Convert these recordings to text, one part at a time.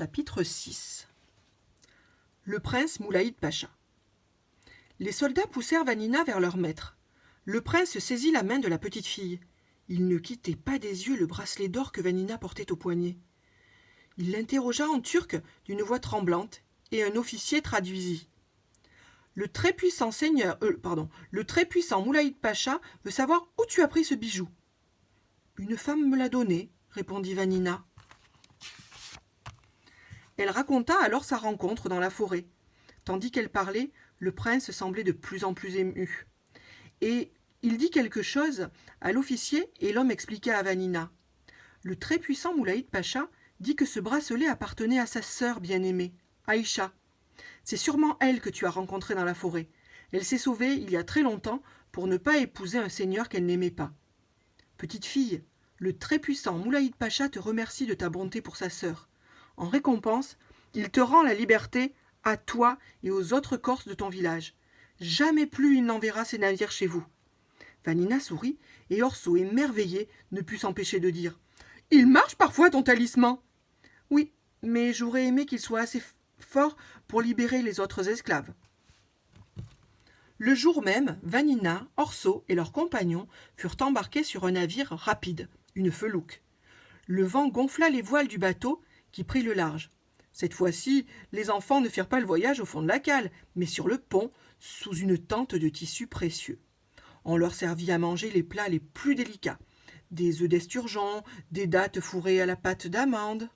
Chapitre 6. Le prince Moulaïd Pacha. Les soldats poussèrent Vanina vers leur maître. Le prince saisit la main de la petite fille. Il ne quittait pas des yeux le bracelet d'or que Vanina portait au poignet. Il l'interrogea en turc d'une voix tremblante, et un officier traduisit. Le très puissant Moulaïd Pacha veut savoir où tu as pris ce bijou. Une femme me l'a donné, répondit Vanina. Elle raconta alors sa rencontre dans la forêt. Tandis qu'elle parlait, le prince semblait de plus en plus ému. Et il dit quelque chose à l'officier et l'homme expliqua à Vanina. Le très puissant Moulaïd Pacha dit que ce bracelet appartenait à sa sœur bien-aimée, Aïcha. C'est sûrement elle que tu as rencontrée dans la forêt. Elle s'est sauvée il y a très longtemps pour ne pas épouser un seigneur qu'elle n'aimait pas. Petite fille, le très puissant Moulaïd Pacha te remercie de ta bonté pour sa sœur. En récompense, il te rend la liberté à toi et aux autres Corses de ton village. Jamais plus il n'enverra ses navires chez vous. Vanina sourit et Orso, émerveillé, ne put s'empêcher de dire « Il marche parfois ton talisman !»« Oui, mais j'aurais aimé qu'il soit assez fort pour libérer les autres esclaves. » Le jour même, Vanina, Orso et leurs compagnons furent embarqués sur un navire rapide, une felouque. Le vent gonfla les voiles du bateau qui prit le large. Cette fois-ci, les enfants ne firent pas le voyage au fond de la cale, mais sur le pont, sous une tente de tissu précieux. On leur servit à manger les plats les plus délicats, des œufs d'esturgeon, des dattes fourrées à la pâte d'amande.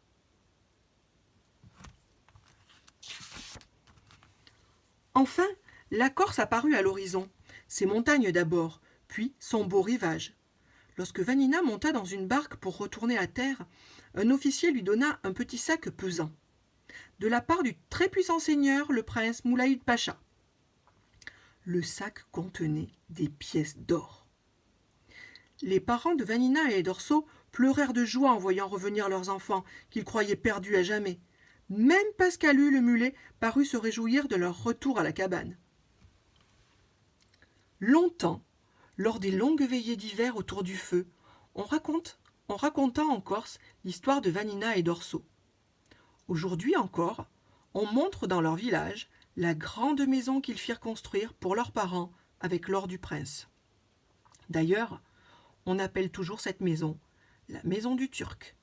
Enfin, la Corse apparut à l'horizon, ses montagnes d'abord, puis son beau rivage. Lorsque Vanina monta dans une barque pour retourner à terre, un officier lui donna un petit sac pesant. De la part du très puissant seigneur, le prince Moulaïd Pacha. Le sac contenait des pièces d'or. Les parents de Vanina et d'Orso pleurèrent de joie en voyant revenir leurs enfants, qu'ils croyaient perdus à jamais. Même Pascalu le mulet parut se réjouir de leur retour à la cabane. Longtemps, lors des longues veillées d'hiver autour du feu, on raconta en Corse l'histoire de Vanina et d'Orso. Aujourd'hui encore, on montre dans leur village la grande maison qu'ils firent construire pour leurs parents avec l'or du prince. D'ailleurs, on appelle toujours cette maison la maison du Turc.